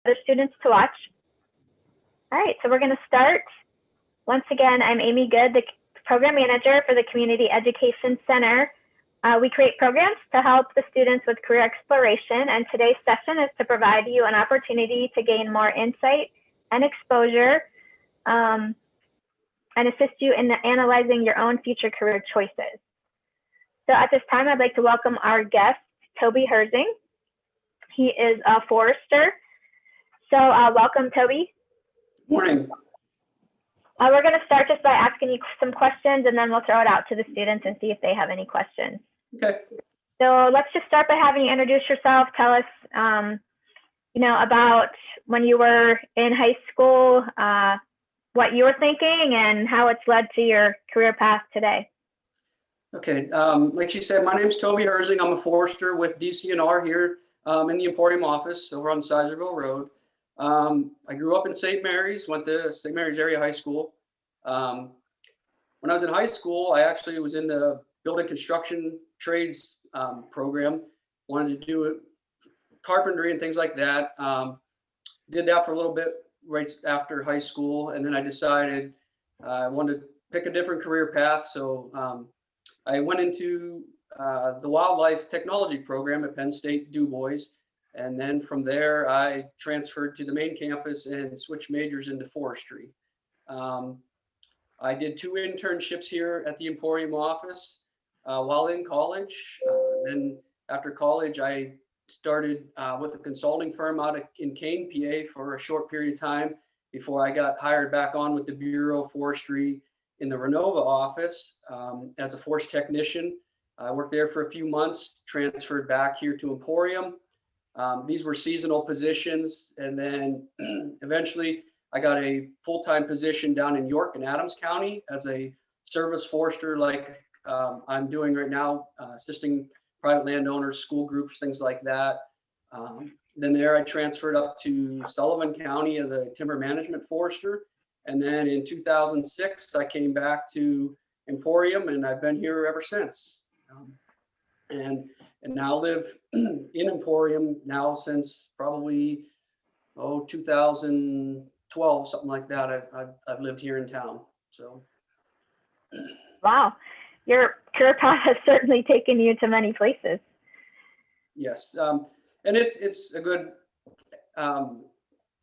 for the students to watch. All right, so we're going to start. Once again, I'm Amy Good, the Program Manager for the Community Education Center. We create programs to help the students with career exploration, and today's session is to provide you an opportunity to gain more insight and exposure and assist you in analyzing your own future career choices. So at this time, I'd like to welcome our guest, Toby Herzing. He is a forester. So welcome, Toby. Morning. We're going to start just by asking you some questions, and then we'll throw it out to the students and see if they have any questions. Okay. So let's just start by having you introduce yourself. Tell us, about when you were in high school, what you were thinking, and how it's led to your career path today. Okay. Like she said, my name's Toby Herzing. I'm a forester with DCNR here in the Emporium office over on Sizersville Road. I grew up in St. Mary's, went to St. Mary's Area High School. When I was in high school, I actually was in the building construction trades program, wanted to do carpentry and things like that. Did that for a little bit right after high school, and then I decided I wanted to pick a different career path. So I went into the wildlife technology program at Penn State Du Bois. And then from there, I transferred to the main campus and switched majors into forestry. I did 2 internships here at the Emporium office while in college. Then after college, I started with a consulting firm out in Kane, PA for a short period of time before I got hired back on with the Bureau of Forestry in the Renova office as a forest technician. I worked there for a few months, transferred back here to Emporium. These were seasonal positions, and then eventually I got a full-time position down in York and Adams County as a service forester, like I'm doing right now, assisting private landowners, school groups, things like that. Then there I transferred up to Sullivan County as a timber management forester, and then in 2006 I came back to Emporium, and I've been here ever since. And now live in Emporium now since probably 2012, something like that. I've lived here in town. So wow, your career path has certainly taken you to many places. Yes, and it's a good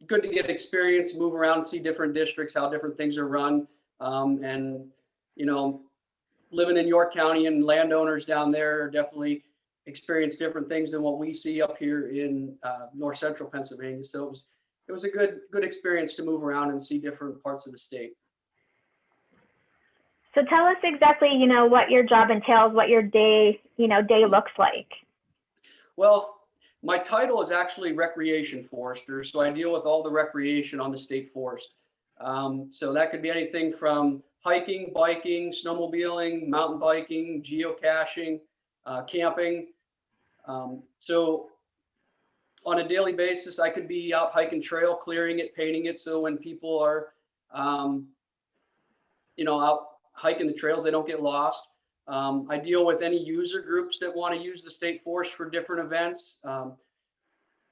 to get experience, move around, see different districts, how different things are run, and living in York County and landowners down there definitely experience different things than what we see up here in north central Pennsylvania. So it was a good experience to move around and see different parts of the state. So tell us exactly, what your job entails, what your day looks like. Well, my title is actually recreation forester, so I deal with all the recreation on the state forest. So that could be anything from hiking, biking, snowmobiling, mountain biking, geocaching, camping. So on a daily basis, I could be out hiking trail, clearing it, painting it. So when people are, out hiking the trails, they don't get lost. I deal with any user groups that want to use the state forest for different events.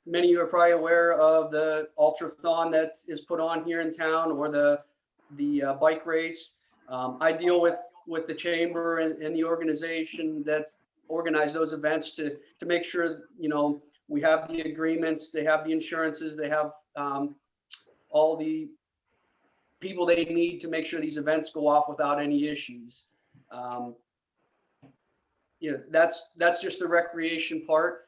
Many of you are probably aware of the ultrathon that is put on here in town, or the bike race. I deal with the chamber and the organization that's organize those events to make sure we have the agreements, they have the insurances, they have all the people they need to make sure these events go off without any issues. That's just the recreation part.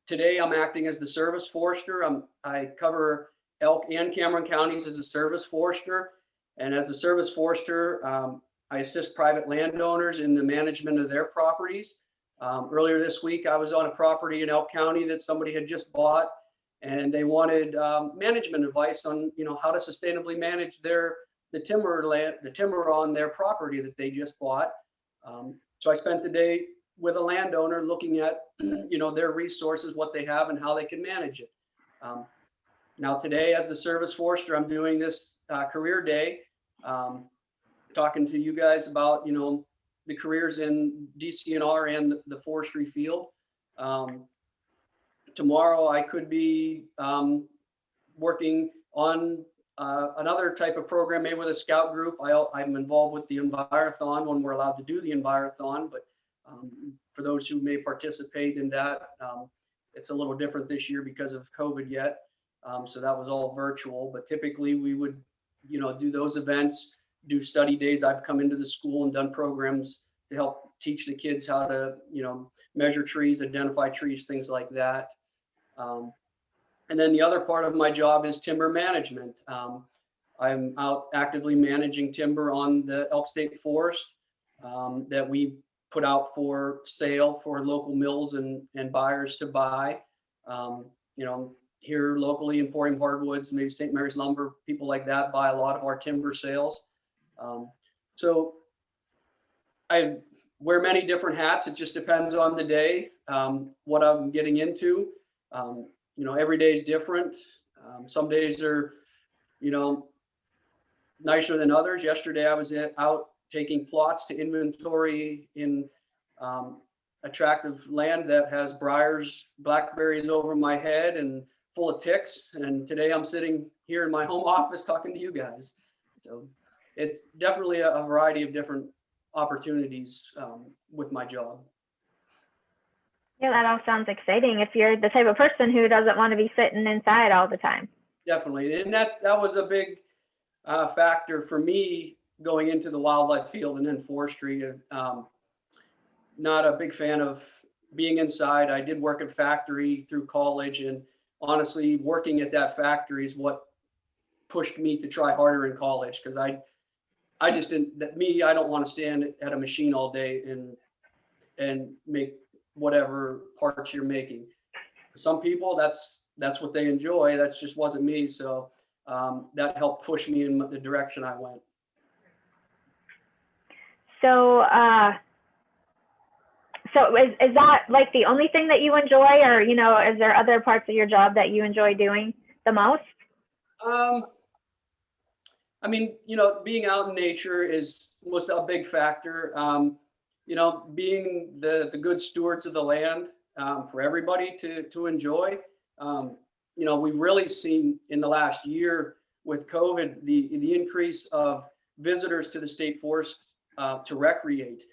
Today I'm acting as the service forester. I cover Elk and Cameron counties as a service forester, and as a service forester I assist private landowners in the management of their properties. Earlier this week, I was on a property in Elk County that somebody had just bought, and they wanted management advice on, how to sustainably manage the timber on their property that they just bought. So I spent the day with a landowner looking at, their resources, what they have, and how they can manage it. Now today, as the service forester, I'm doing this career day, talking to you guys about, the careers in DCNR and the forestry field. Tomorrow I could be working on another type of program made with a scout group. I'm involved with the Envirothon when we're allowed to do the Envirothon, but for those who may participate in that, it's a little different this year because of COVID yet. So that was all virtual, but typically we would, do those events, do study days. I've come into the school and done programs to help teach the kids how to, measure trees, identify trees, things like that. And then the other part of my job is timber management. I'm out actively managing timber on the Elk State Forest that we put out for sale for local mills and buyers to buy. Here locally, Emporium Hardwoods, maybe St. Mary's Lumber, people like that buy a lot of our timber sales. So I wear many different hats. It just depends on the day, what I'm getting into. Every day is different. Some days are, nicer than others. Yesterday, I was out taking plots to inventory in attractive land that has briars, blackberries over my head and full of ticks. And today I'm sitting here in my home office talking to you guys. So it's definitely a variety of different opportunities with my job. Yeah, that all sounds exciting if you're the type of person who doesn't want to be sitting inside all the time. Definitely. And that was a big factor for me going into the wildlife field and then forestry. Not a big fan of being inside. I did work at factory through college, and honestly, working at that factory is what pushed me to try harder in college, because I just didn't, I don't want to stand at a machine all day and make whatever parts you're making. For some people, that's what they enjoy. That just wasn't me. So that helped push me in the direction I went. So, is that like the only thing that you enjoy, or, is there other parts of your job that you enjoy doing the most? Being out in nature was a big factor. Being the good stewards of the land for everybody to enjoy. We've really seen in the last year with COVID, the increase of visitors to the state forest to recreate.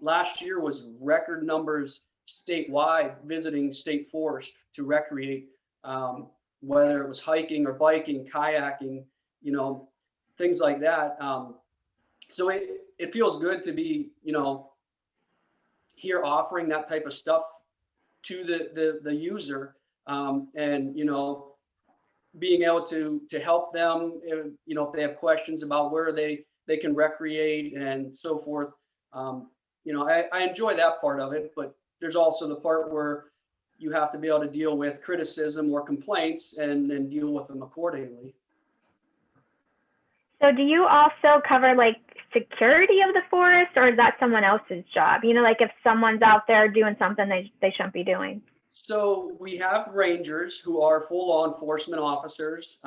Last year was record numbers statewide visiting state forest to recreate, whether it was hiking or biking, kayaking, things like that. So it feels good to be, here offering that type of stuff to the user, and being able to help them, if they have questions about where they can recreate and so forth. I enjoy that part of it, but there's also the part where you have to be able to deal with criticism or complaints and then deal with them accordingly. So do you also cover like security of the forest, or is that someone else's job? Like if someone's out there doing something they shouldn't be doing. So we have rangers who are full law enforcement officers.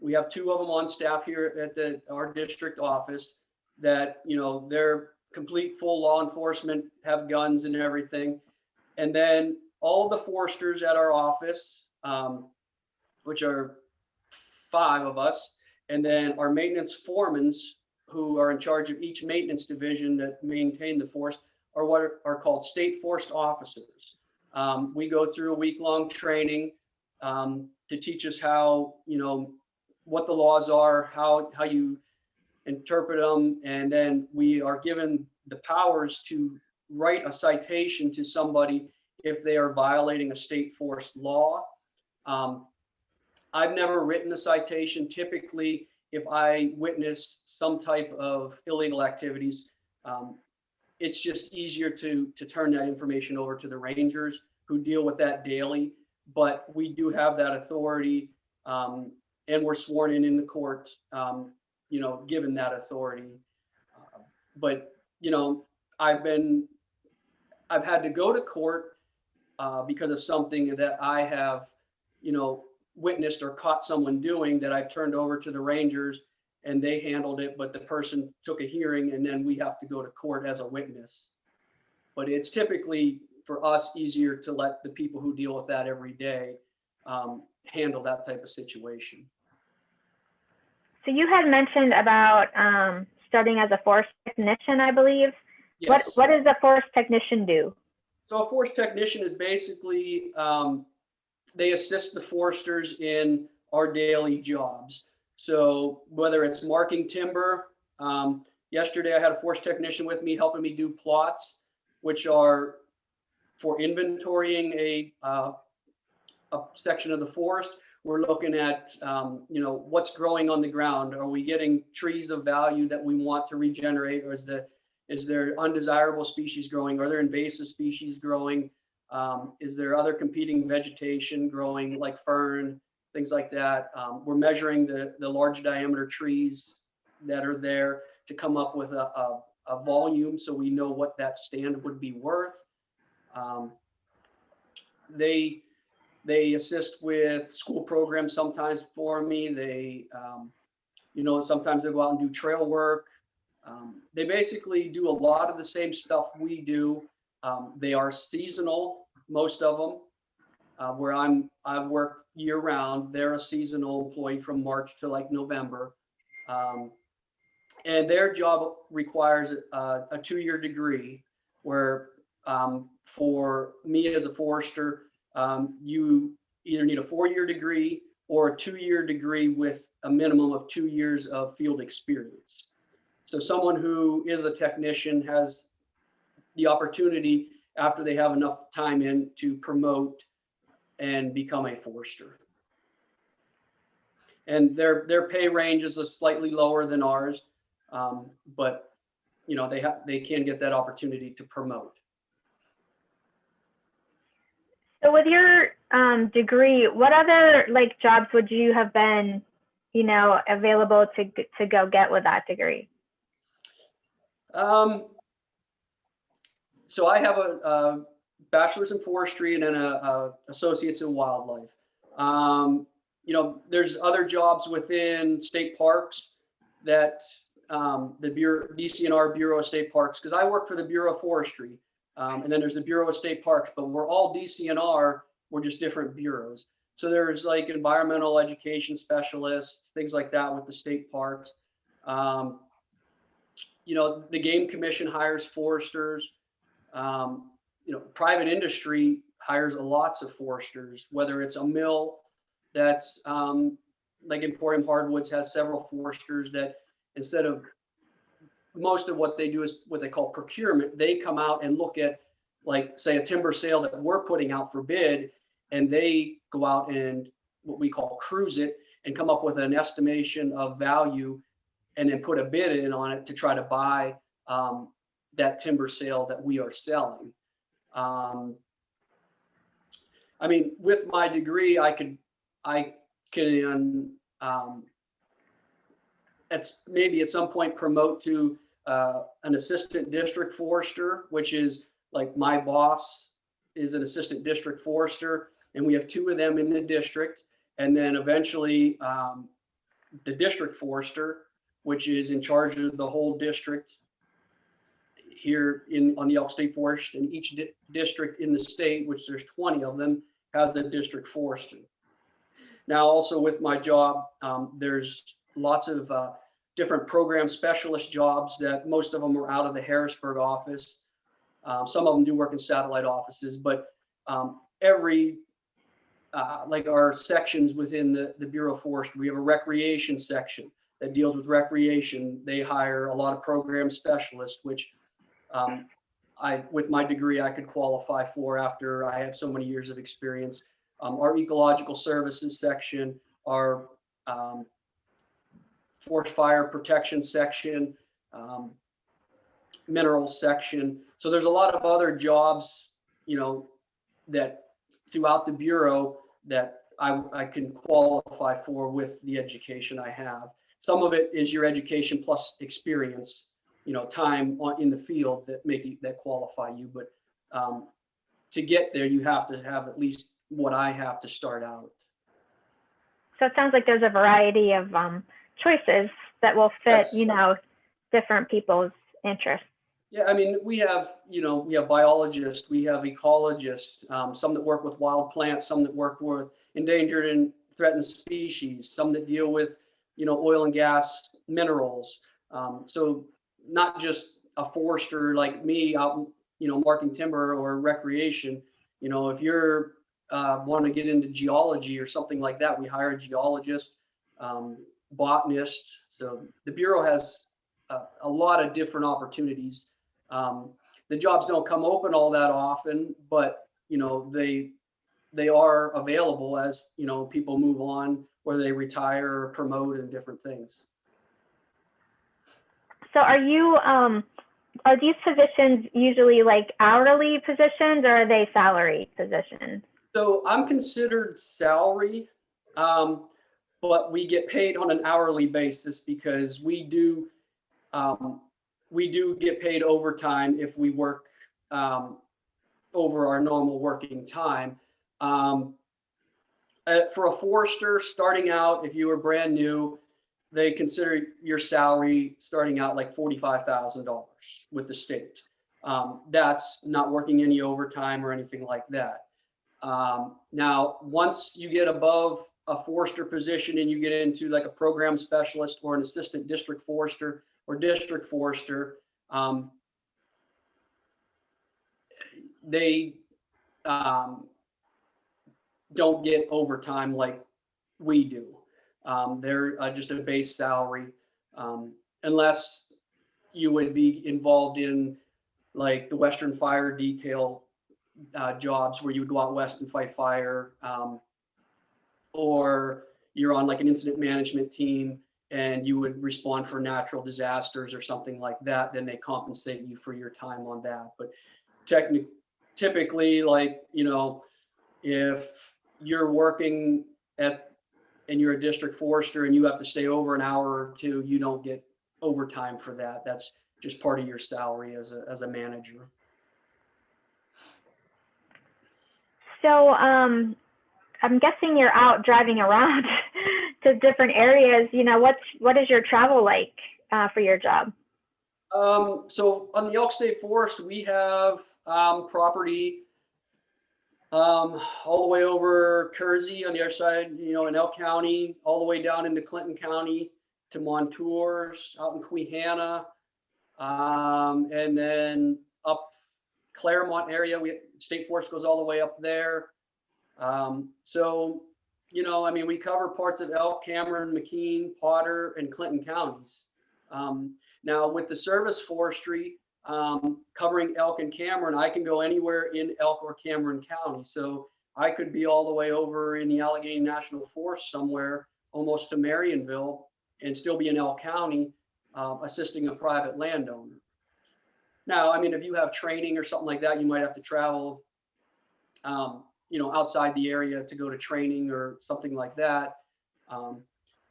We have 2 of them on staff here at our district office that, they're complete full law enforcement, have guns and everything. And then all the foresters at our office, which are 5 of us, and then our maintenance foremans who are in charge of each maintenance division that maintain the forest are what are called state forest officers. We go through a week-long training to teach us how, what the laws are, how you interpret them, and then we are given the powers to write a citation to somebody if they are violating a state forest law. I've never written a citation. Typically, if I witness some type of illegal activities, it's just easier to turn that information over to the rangers who deal with that daily. But we do have that authority, and we're sworn in the court, given that authority. But I've had to go to court because of something that I have, witnessed or caught someone doing, that I've turned over to the rangers and they handled it, but the person took a hearing and then we have to go to court as a witness. But it's typically for us easier to let the people who deal with that every day handle that type of situation. So you had mentioned about starting as a forest technician, I believe. Yes. What does a forest technician do? So a forest technician is basically, they assist the foresters in our daily jobs. So whether it's marking timber, yesterday I had a forest technician with me helping me do plots, which are for inventorying a section of the forest. We're looking at, what's growing on the ground. Are we getting trees of value that we want to regenerate, or is there undesirable species growing? Are there invasive species growing? Is there other competing vegetation growing, like fern, things like that? We're measuring the large diameter trees that are there to come up with a volume, so we know what that stand would be worth. They assist with school programs sometimes for me. They, sometimes they go out and do trail work. They basically do a lot of the same stuff we do. They are seasonal, most of them, where I work year round. They're a seasonal employee from March to like November. And their job requires a 2-year degree, where for me as a forester, you either need a 4-year degree or a 2-year degree with a minimum of 2 years of field experience. So someone who is a technician has the opportunity, after they have enough time in, to promote and become a forester. And their pay range is slightly lower than ours, but they can get that opportunity to promote. So with your degree, what other jobs would you have been, available to go get with that degree? So I have a bachelor's in forestry and then a associate's in wildlife. There's other jobs within state parks that the DCNR Bureau of State Parks, because I work for the Bureau of Forestry, and then there's the Bureau of State Parks, but we're all DCNR, we're just different bureaus. So there's like environmental education specialists, things like that with the state parks. The Game Commission hires foresters. Private industry hires lots of foresters, whether it's a mill that's like Emporium Hardwoods has several foresters that, instead of, most of what they do is what they call procurement. They come out and look at, like, say, a timber sale that we're putting out for bid, and they go out and what we call cruise it and come up with an estimation of value, and then put a bid in on it to try to buy that timber sale that we are selling. With my degree, I can maybe at some point promote to an assistant district forester, which is like my boss is an assistant district forester, and we have 2 of them in the district. And then eventually the district forester, which is in charge of the whole district here on the Elk State Forest, and each district in the state, which there's 20 of them, has a district forester. Now, also with my job, there's lots of different program specialist jobs that most of them are out of the Harrisburg office. Some of them do work in satellite offices, but like our sections within the Bureau of Forestry, we have a recreation section that deals with recreation. They hire a lot of program specialists, which with my degree, I could qualify for after I have so many years of experience. Our ecological services section, our forest fire protection section, minerals section. So there's a lot of other jobs, that throughout the Bureau that I can qualify for with the education I have. Some of it is your education plus experience, time in the field that qualify you. But to get there, you have to have at least what I have to start out. So it sounds like there's a variety of choices that will fit, Yes. Different people's interests. Yeah, we have biologists, we have ecologists, some that work with wild plants, some that work with endangered and threatened species, some that deal with, oil and gas minerals. So not just a forester like me out, marking timber or recreation. If you're want to get into geology or something like that, we hire a geologist, botanist. So the Bureau has a lot of different opportunities. The jobs don't come open all that often, but they are available as people move on, whether they retire or promote and different things. So are these positions usually like hourly positions, or are they salary positions? So I'm considered salary, but we get paid on an hourly basis because we do get paid overtime if we work over our normal working time. For a forester starting out, if you were brand new, they consider your salary starting out like $45,000 with the state. That's not working any overtime or anything like that. Now, once you get above a forester position and you get into like a program specialist or an assistant district forester or district forester, they don't get overtime like we do. They're just a base salary, unless you would be involved in like the Western Fire detail jobs where you would go out west and fight fire, or you're on like an incident management team and you would respond for natural disasters or something like that. Then they compensate you for your time on that. But typically, like, if you're working and you're a district forester and you have to stay over an hour or two, you don't get overtime for that. That's just part of your salary as a manager. So I'm guessing you're out driving around to different areas. What is your travel like for your job? So on the Elk State Forest, we have property all the way over Kersey on the other side, in Elk County, all the way down into Clinton County to Montours, out in Queehana, and then up Claremont area. State Forest goes all the way up there. So, we cover parts of Elk-Cameron, McKean, Potter, and Clinton counties. Now with the service forestry, covering Elk and Cameron, I can go anywhere in Elk or Cameron County. So I could be all the way over in the Allegheny National Forest somewhere, almost to Marionville, and still be in Elk County, assisting a private landowner. Now, if you have training or something like that, you might have to travel, outside the area to go to training or something like that.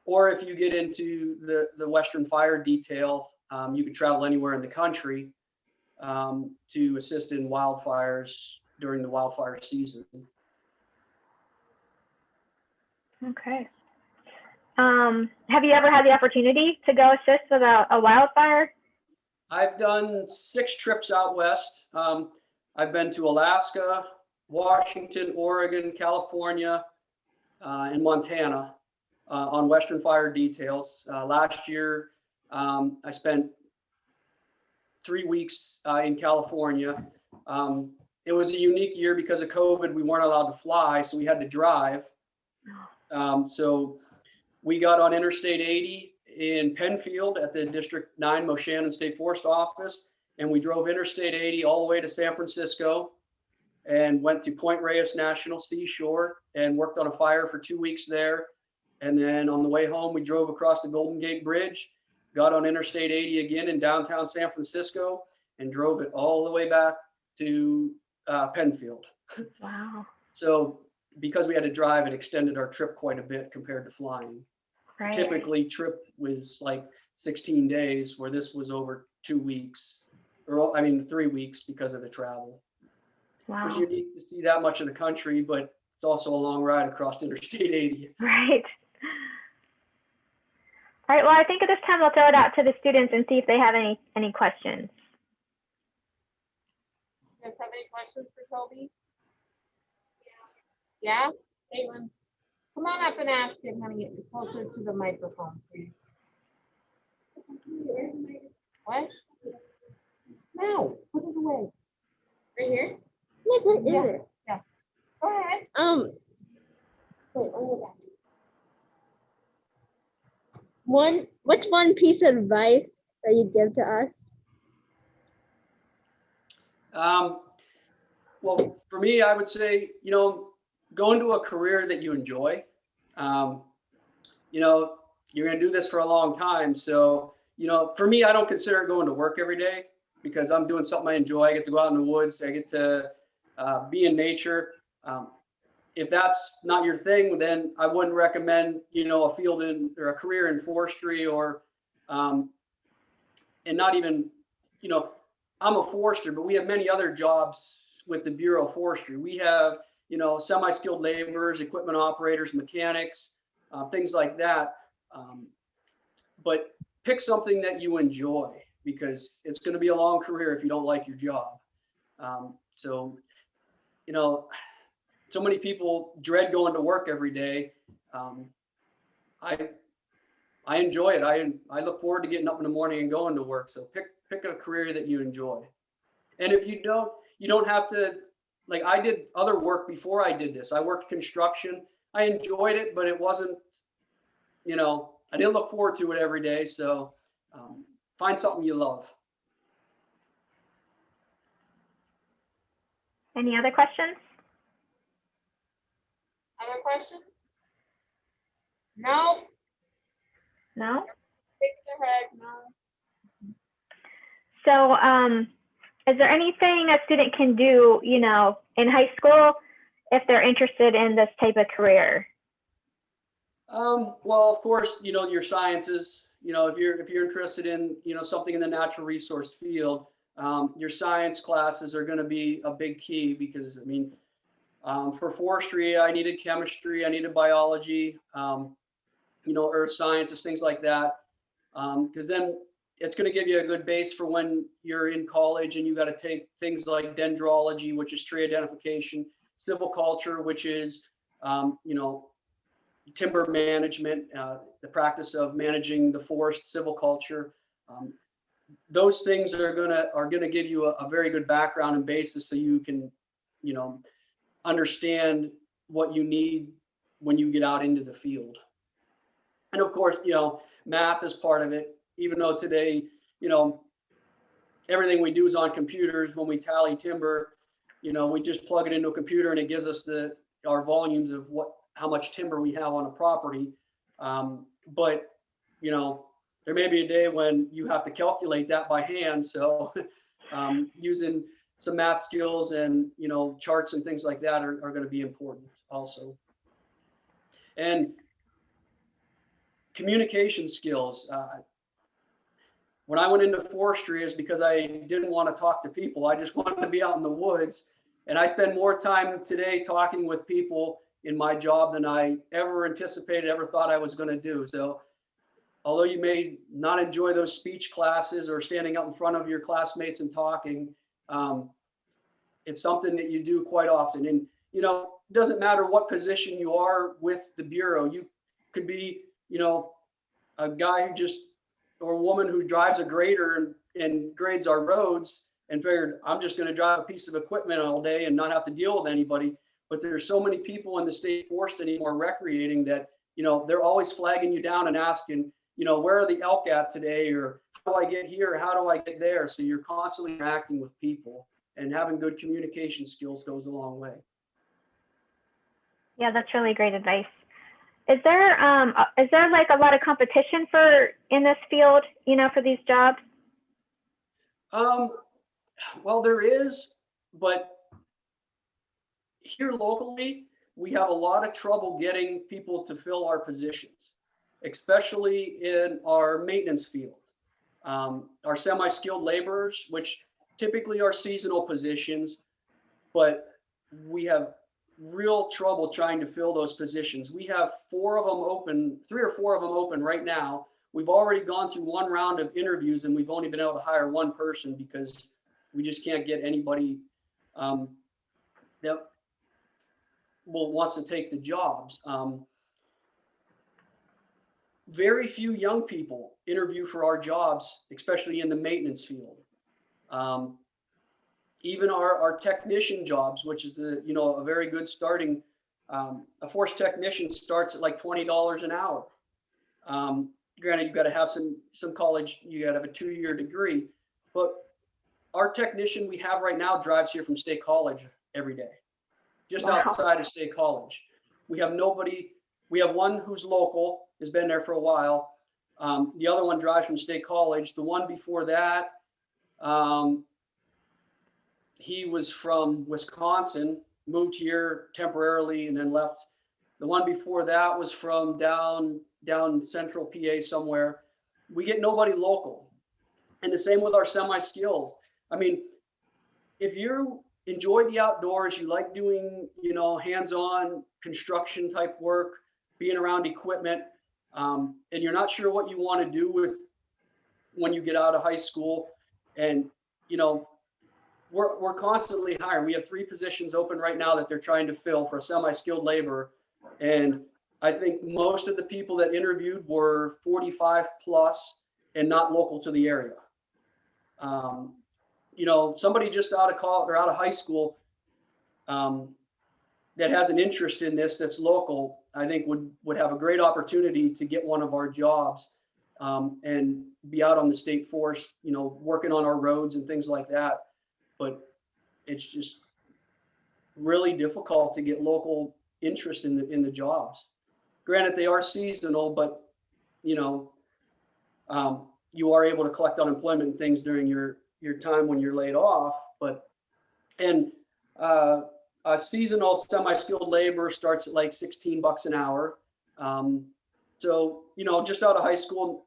Or if you get into the Western Fire detail, you can travel anywhere in the country to assist in wildfires during the wildfire season. Okay. Have you ever had the opportunity to go assist with a wildfire? I've done 6 trips out west. I've been to Alaska, Washington, Oregon, California, and Montana on Western Fire details. Last year, I spent 3 weeks in California. It was a unique year because of COVID. We weren't allowed to fly, so we had to drive. So we got on Interstate 80 in Penfield at the District 9 Moshannon State Forest Office, and we drove Interstate 80 all the way to San Francisco and went to Point Reyes National Seashore and worked on a fire for 2 weeks there. And then on the way home, we drove across the Golden Gate Bridge, got on Interstate 80 again in downtown San Francisco, and drove it all the way back to Penfield. Wow. So because we had to drive, it extended our trip quite a bit compared to flying. Right. Typically, trip was like 16 days, where this was over 2 weeks, or 3 weeks because of the travel. Wow. It was unique to see that much of the country, but it's also a long ride across Interstate 80. Right. All right. Well, I think at this time we'll throw it out to the students and see if they have any questions. You guys have any questions for Toby? Yeah? Caitlin? Come on up and ask him, honey, get closer to the microphone, please. What? No, put it away. Right here? Look, right Yeah. there. Yeah. Go ahead. Wait, what's one piece of advice that you'd give to us? Well, for me, I would say, go into a career that you enjoy. You're going to do this for a long time. So, for me, I don't consider going to work every day because I'm doing something I enjoy. I get to go out in the woods. I get to be in nature. If that's not your thing, then I wouldn't recommend, a field or a career in forestry or, and not even, I'm a forester, but we have many other jobs with the Bureau of Forestry. We have, semi-skilled laborers, equipment operators, mechanics, things like that. But pick something that you enjoy because it's going to be a long career if you don't like your job. So many people dread going to work every day. I enjoy it. I look forward to getting up in the morning and going to work. So pick a career that you enjoy. And if you don't have to, like I did other work before I did this. I worked construction. I enjoyed it, but it wasn't, I didn't look forward to it every day. So find something you love. Any other questions? Other questions? No? No? Shake your head, no. So is there anything a student can do, in high school if they're interested in this type of career? Well, of course, your sciences, if you're interested in, something in the natural resource field, your science classes are going to be a big key because, for forestry, I needed chemistry, I needed biology, earth sciences, things like that. Because then it's going to give you a good base for when you're in college and you got to take things like dendrology, which is tree identification, silviculture, which is, timber management, the practice of managing the forest, silviculture. Those things are gonna give you a very good background and basis so you can, understand what you need when you get out into the field. And of course, math is part of it, even though today, everything we do is on computers. When we tally timber, we just plug it into a computer and it gives us our volumes of how much timber we have on a property. But, there may be a day when you have to calculate that by hand. So using some math skills and, charts and things like that are going to be important also. And communication skills. When I went into forestry is because I didn't want to talk to people. I just wanted to be out in the woods. And I spend more time today talking with people in my job than I ever anticipated, ever thought I was going to do. So although you may not enjoy those speech classes or standing up in front of your classmates and talking, it's something that you do quite often. And, it doesn't matter what position you are with the Bureau. You could be, a guy or a woman who drives a grader and grades our roads and figured, I'm just going to drive a piece of equipment all day and not have to deal with anybody. But there's so many people in the state forest anymore recreating that, they're always flagging you down and asking, where are the elk at today? Or how do I get here? How do I get there? So you're constantly interacting with people, and having good communication skills goes a long way. Yeah, that's really great advice. Is there like a lot of competition in this field, for these jobs? Well, there is, but here locally, we have a lot of trouble getting people to fill our positions, especially in our maintenance field. Our semi-skilled laborers, which typically are seasonal positions, but we have real trouble trying to fill those positions. We have 3 or 4 of them open right now. We've already gone through one round of interviews and we've only been able to hire one person because we just can't get anybody that wants to take the jobs. very few young people interview for our jobs, especially in the maintenance field. Even our technician jobs, which is a very good starting, a forest technician starts at like $20 an hour. Granted, you've got to have some college, you got to have a 2-year degree, but our technician we have right now drives here from State College every day, just Wow. outside of State College. We have nobody. We have one who's local, has been there for a while. The other one drives from State College. The one before that, he was from Wisconsin, moved here temporarily and then left. The one before that was from down central PA somewhere. We get nobody local. And the same with our semi-skilled. I mean, if you enjoy the outdoors, you like doing, hands-on construction type work, being around equipment, and you're not sure what you want to do when you get out of high school, and we're constantly hiring. We have 3 positions open right now that they're trying to fill for a semi-skilled laborer, and I think most of the people that interviewed were 45 plus and not local to the area. Somebody just out of college or out of high school that has an interest in this, that's local, I think would have a great opportunity to get one of our jobs and be out on the state forest, working on our roads and things like that. But it's just really difficult to get local interest in the jobs. Granted, they are seasonal, but you are able to collect unemployment and things during your time when you're laid off. A seasonal semi-skilled labor starts at like $16 an hour. So, just out of high school,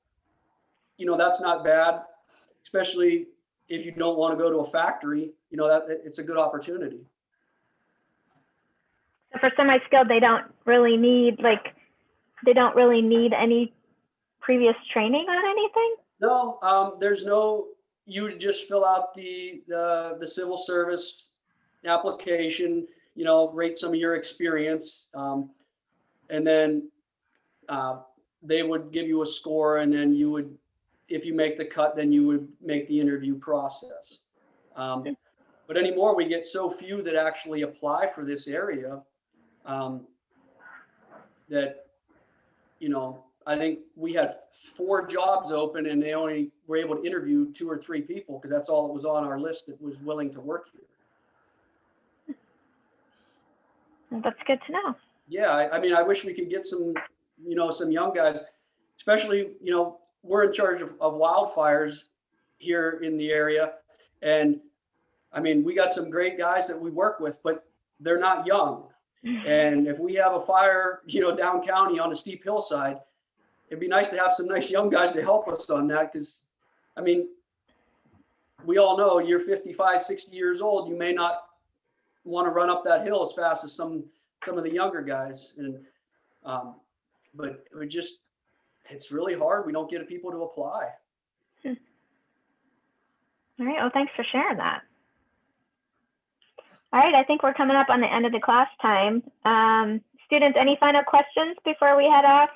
that's not bad, especially if you don't want to go to a factory, that it's a good opportunity. So for semi-skilled, they don't really need any previous training on anything? No, there's no, you would just fill out the civil service application, rate some of your experience, and then they would give you a score, and then if you make the cut, then you would make the interview process. But anymore, we get so few that actually apply for this area that, I think we had 4 jobs open and they only were able to interview 2 or 3 people because that's all that was on our list that was willing to work here. That's good to know. Yeah, I mean, I wish we could get some young guys, especially, we're in charge of wildfires here in the area. And I mean, we got some great guys that we work with, but they're not young. And if we have a fire, down county on a steep hillside, it'd be nice to have some nice young guys to help us on that. Because, I mean, we all know you're 55, 60 years old. You may not want to run up that hill as fast as some of the younger guys. And, but it's really hard. We don't get people to apply. All right. Well, thanks for sharing that. All right. I think we're coming up on the end of the class time. Students, any final questions before we head off?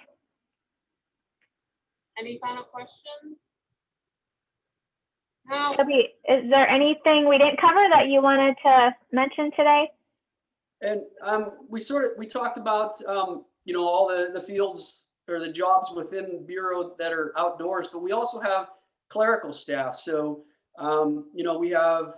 Any final questions? No. Toby, is there anything we didn't cover that you wanted to mention today? And we talked about, all the fields or the jobs within Bureau that are outdoors, but we also have clerical staff. So, we have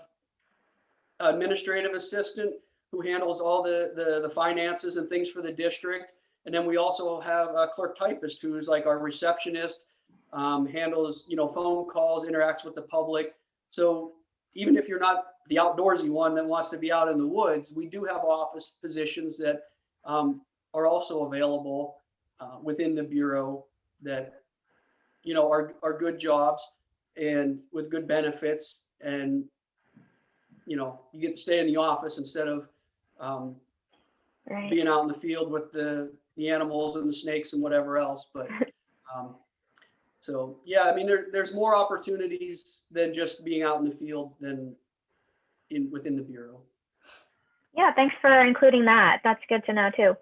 administrative assistant who handles all the finances and things for the district. And then we also have a clerk typist who is like our receptionist, handles, phone calls, interacts with the public. So even if you're not the outdoorsy one that wants to be out in the woods, we do have office positions that are also available within the Bureau that, are good jobs and with good benefits. And, you get to stay in the office instead of Right. being out in the field with the animals and the snakes and whatever else. But so, yeah, I mean, there's more opportunities than just being out in the field than within the Bureau. Yeah, thanks for including that. That's good to know too.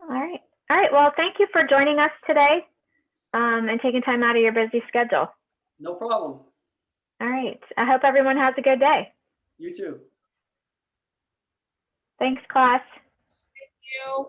All right. All right, well, thank you for joining us today and taking time out of your busy schedule. No problem. All right, I hope everyone has a good day. You too. Thanks, class. you.